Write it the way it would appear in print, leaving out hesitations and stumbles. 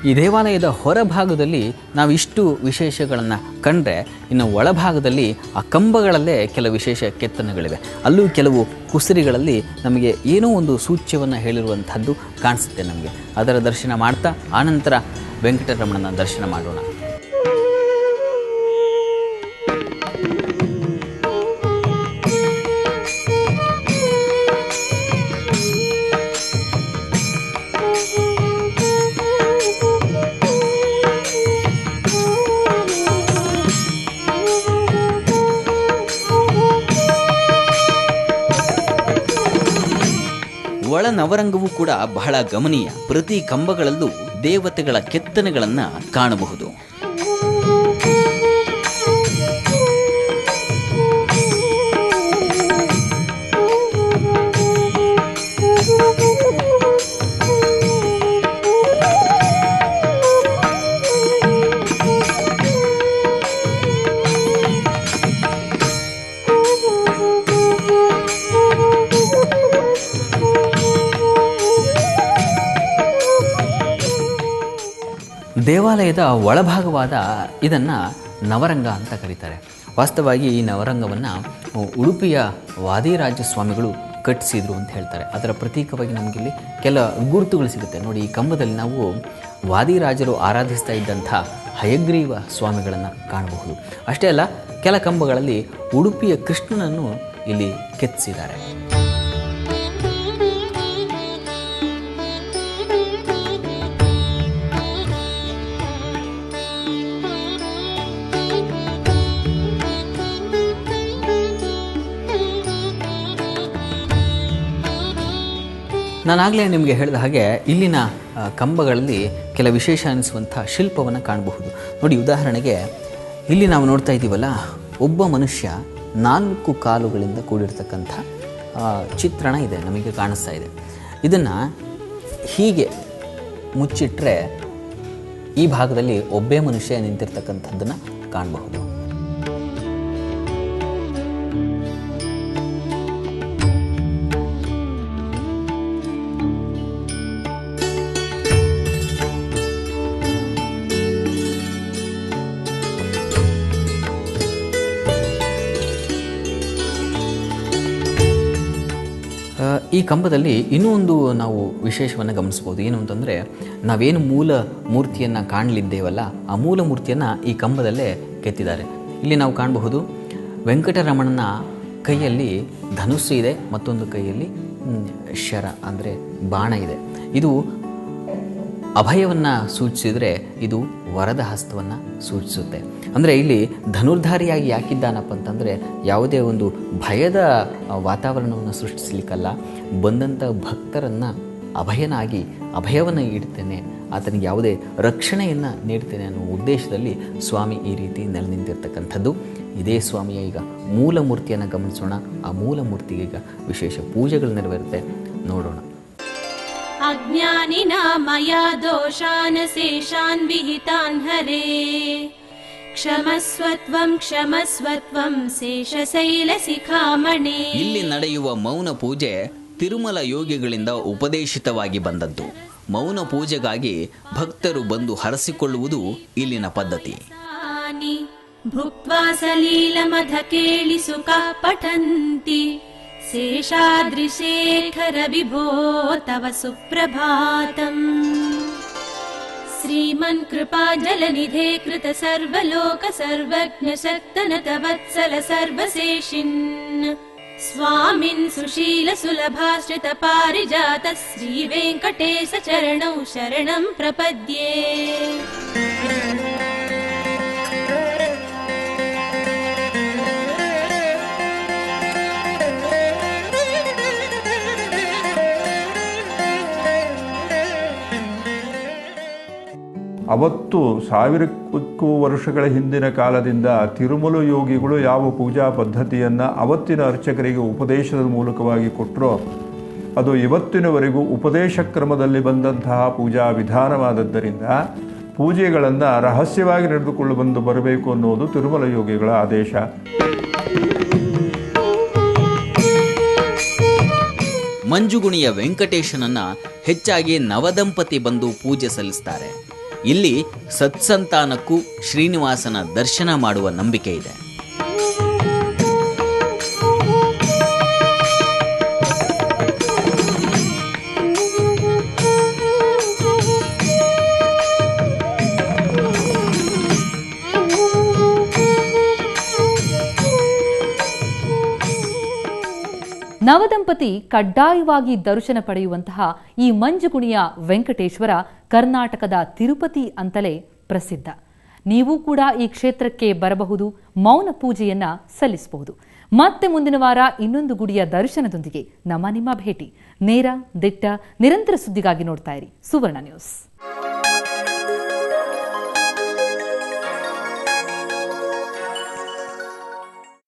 ಈ ದೇವಾಲಯದ ಹೊರಭಾಗದಲ್ಲಿ ನಾವಿಷ್ಟು ವಿಶೇಷಗಳನ್ನು ಕಂಡ್ರೆ, ಇನ್ನು ಒಳಭಾಗದಲ್ಲಿ ಆ ಕಂಬಗಳಲ್ಲೇ ಕೆಲವು ವಿಶೇಷ ಕೆತ್ತನೆಗಳಿವೆ. ಅಲ್ಲೂ ಕೆಲವು ಕುಸರಿಗಳಲ್ಲಿ ನಮಗೆ ಏನೋ ಒಂದು ಸೂಚ್ಯವನ್ನು ಹೇಳಿರುವಂಥದ್ದು ಕಾಣಿಸುತ್ತೆ ನಮಗೆ. ಅದರ ದರ್ಶನ ಮಾಡ್ತಾ ಆನಂತರ ವೆಂಕಟರಮಣನ ದರ್ಶನ ಮಾಡೋಣ. ಒಳ ನವರಂಗವೂ ಕೂಡ ಬಹಳ ಗಮನೀಯ. ಪ್ರತಿ ಕಂಬಗಳಲ್ಲೂ ದೇವತೆಗಳ ಕೆತ್ತನೆಗಳನ್ನು ಕಾಣಬಹುದು. ದೇವಾಲಯದ ಒಳಭಾಗವಾದ ಇದನ್ನು ನವರಂಗ ಅಂತ ಕರೀತಾರೆ. ವಾಸ್ತವವಾಗಿ ಈ ನವರಂಗವನ್ನು ಉಡುಪಿಯ ವಾದಿರಾಜ ಸ್ವಾಮಿಗಳು ಕಟ್ಟಿಸಿದ್ರು ಅಂತ ಹೇಳ್ತಾರೆ. ಅದರ ಪ್ರತೀಕವಾಗಿ ನಮಗಿಲ್ಲಿ ಕೆಲ ಗುರುತುಗಳು ಸಿಗುತ್ತೆ ನೋಡಿ. ಈ ಕಂಬದಲ್ಲಿ ನಾವು ವಾದಿರಾಜರು ಆರಾಧಿಸ್ತಾ ಇದ್ದಂಥ ಹಯಗ್ರೀವ ಸ್ವಾಮಿಗಳನ್ನು ಕಾಣಬಹುದು. ಅಷ್ಟೇ ಅಲ್ಲ, ಕೆಲ ಕಂಬಗಳಲ್ಲಿ ಉಡುಪಿಯ ಕೃಷ್ಣನನ್ನು ಇಲ್ಲಿ ಕೆತ್ತಿಸಿದ್ದಾರೆ. ನಾನಾಗಲೇ ನಿಮಗೆ ಹೇಳಿದ ಹಾಗೆ ಇಲ್ಲಿನ ಕಂಬಗಳಲ್ಲಿ ಕೆಲ ವಿಶೇಷ ಅನಿಸುವಂಥ ಶಿಲ್ಪವನ್ನು ಕಾಣಬಹುದು ನೋಡಿ. ಉದಾಹರಣೆಗೆ ಇಲ್ಲಿ ನಾವು ನೋಡ್ತಾ ಇದ್ದೀವಲ್ಲ, ಒಬ್ಬ ಮನುಷ್ಯ 4 ಕಾಲುಗಳಿಂದ ಕೂಡಿರ್ತಕ್ಕಂಥ ಚಿತ್ರಣ ಇದೆ, ನಮಗೆ ಕಾಣಿಸ್ತಾ ಇದೆ. ಇದನ್ನು ಹೀಗೆ ಮುಚ್ಚಿಟ್ರೆ ಈ ಭಾಗದಲ್ಲಿ ಒಬ್ಬೇ ಮನುಷ್ಯ ನಿಂತಿರ್ತಕ್ಕಂಥದ್ದನ್ನು ಕಾಣಬಹುದು. ಈ ಕಂಬದಲ್ಲಿ ಇನ್ನೂ ಒಂದು ನಾವು ವಿಶೇಷವನ್ನು ಗಮನಿಸ್ಬೋದು. ಏನು ಅಂತಂದರೆ, ನಾವೇನು ಮೂಲ ಮೂರ್ತಿಯನ್ನು ಕಾಣಲಿದ್ದೇವಲ್ಲ, ಆ ಮೂಲ ಮೂರ್ತಿಯನ್ನು ಈ ಕಂಬದಲ್ಲೇ ಕೆತ್ತಿದ್ದಾರೆ. ಇಲ್ಲಿ ನಾವು ಕಾಣಬಹುದು ವೆಂಕಟರಮಣನ ಕೈಯಲ್ಲಿ ಧನುಸ್ಸು ಇದೆ, ಮತ್ತೊಂದು ಕೈಯಲ್ಲಿ ಶರ ಅಂದರೆ ಬಾಣ ಇದೆ. ಇದು ಅಭಯವನ್ನು ಸೂಚಿಸಿದರೆ ಇದು ವರದ ಹಸ್ತವನ್ನು ಸೂಚಿಸುತ್ತೆ. ಅಂದರೆ ಇಲ್ಲಿ ಧನುರ್ಧಾರಿಯಾಗಿ ಯಾಕಿದ್ದಾನಪ್ಪ ಅಂತಂದರೆ, ಯಾವುದೇ ಒಂದು ಭಯದ ವಾತಾವರಣವನ್ನು ಸೃಷ್ಟಿಸಲಿಕ್ಕಲ್ಲ, ಬಂದಂಥ ಭಕ್ತರನ್ನು ಅಭಯನಾಗಿ ಅಭಯವನ್ನು ಇಡ್ತೇನೆ, ಆತನಿಗೆ ಯಾವುದೇ ರಕ್ಷಣೆಯನ್ನು ನೀಡ್ತೇನೆ ಅನ್ನೋ ಉದ್ದೇಶದಲ್ಲಿ ಸ್ವಾಮಿ ಈ ರೀತಿ ನೆಲೆ ನಿಂತಿರ್ತಕ್ಕಂಥದ್ದು. ಇದೇ ಸ್ವಾಮಿಯ ಈಗ ಮೂಲ ಮೂರ್ತಿಯನ್ನು ಗಮನಿಸೋಣ. ಆ ಮೂಲ ಮೂರ್ತಿಗೆ ಈಗ ವಿಶೇಷ ಪೂಜೆಗಳು ನೆರವೇರುತ್ತೆ, ನೋಡೋಣ. ಅಜ್ಞಾನಿನಾ ಮಯಾ ದೋಷಾನ್ ಶೇಷಾನ್ ವಿಹಿತಾನ್ ಹರೇ, ಕ್ಷಮಸ್ವತ್ವಂ ಕ್ಷಮಸ್ವತ್ವಂ ಶೇಷಶೈಲ ಶಿಖಾಮಣಿ. ಇಲ್ಲಿ ನಡೆಯುವ ಮೌನ ಪೂಜೆ ತಿರುಮಲ ಯೋಗಿಗಳಿಂದ ಉಪದೇಶಿತವಾಗಿ ಬಂದದ್ದು. ಮೌನ ಪೂಜೆಗಾಗಿ ಭಕ್ತರು ಬಂದು ಹರಸಿಕೊಳ್ಳುವುದು ಇಲ್ಲಿನ ಪದ್ಧತಿ. ಭುಕ್ತ್ವಾ ಸಲೀಲಮಧ ಕೇಳಿ ಸುಖ ಪಠಂತಿ, ಶೇಷಾದ್ರಿಶೇಖರ ವಿಭೋ ತವ ಸುಪ್ರಭಾತಂ. ಶ್ರೀಮನ್ ಕೃಪಾ ಜಲನಿಧೇ ಕೃತ ಸರ್ವಲೋಕ ಸರ್ವಜ್ಞ ಶಕ್ತನತ ವತ್ಸಲ ಸರ್ವಶೇಷಿನ್, ಸ್ವಾಮಿನ್ ಸುಶೀಲ ಸುಲಭಾಶ್ರಿತ ಪಾರಿಜಾತ ಶ್ರೀ ವೆಂಕಟೇಶ ಚರಣೌ ಶರಣಂ ಪ್ರಪದ್ಯೆ. ಅವತ್ತು 1000ಕ್ಕೂ ವರ್ಷಗಳ ಹಿಂದಿನ ಕಾಲದಿಂದ ತಿರುಮಲ ಯೋಗಿಗಳು ಯಾವ ಪೂಜಾ ಪದ್ಧತಿಯನ್ನು ಅವತ್ತಿನ ಅರ್ಚಕರಿಗೆ ಉಪದೇಶದ ಮೂಲಕವಾಗಿ ಕೊಟ್ಟರೋ, ಅದು ಇವತ್ತಿನವರೆಗೂ ಉಪದೇಶ ಕ್ರಮದಲ್ಲಿ ಬಂದಂತಹ ಪೂಜಾ ವಿಧಾನವಾದದ್ದರಿಂದ ಪೂಜೆಗಳನ್ನು ರಹಸ್ಯವಾಗಿ ನಡೆದುಕೊಂಡು ಬಂದು ಬರಬೇಕು ಅನ್ನೋದು ತಿರುಮಲ ಯೋಗಿಗಳ ಆದೇಶ. ಮಂಜುಗುಣಿಯ ವೆಂಕಟೇಶನನ್ನ ಹೆಚ್ಚಾಗಿ ನವದಂಪತಿ ಬಂದು ಪೂಜೆ ಸಲ್ಲಿಸ್ತಾರೆ. ಇಲ್ಲಿ ಸತ್ಸಂತಾನಕ್ಕೂ ಶ್ರೀನಿವಾಸನ ದರ್ಶನ ಮಾಡುವ ನಂಬಿಕೆ ಇದೆ. ನವದಂಪತಿ ಕಡ್ಡಾಯವಾಗಿ ದರ್ಶನ ಪಡೆಯುವಂತಹ ಈ ಮಂಜುಗುಣಿಯ ವೆಂಕಟೇಶ್ವರ ಕರ್ನಾಟಕದ ತಿರುಪತಿ ಅಂತಲೇ ಪ್ರಸಿದ್ಧ. ನೀವು ಕೂಡ ಈ ಕ್ಷೇತ್ರಕ್ಕೆ ಬರಬಹುದು, ಮೌನ ಪೂಜೆಯನ್ನ ಸಲ್ಲಿಸಬಹುದು. ಮತ್ತೆ ಮುಂದಿನ ವಾರ ಇನ್ನೊಂದು ಗುಡಿಯ ದರ್ಶನದೊಂದಿಗೆ ನಿಮ್ಮ ಭೇಟಿ. ನೇರ, ದಿಟ್ಟ, ನಿರಂತರ ಸುದ್ದಿಗಾಗಿ ನೋಡ್ತಾ ಇರಿ ಸುವರ್ಣ ನ್ಯೂಸ್.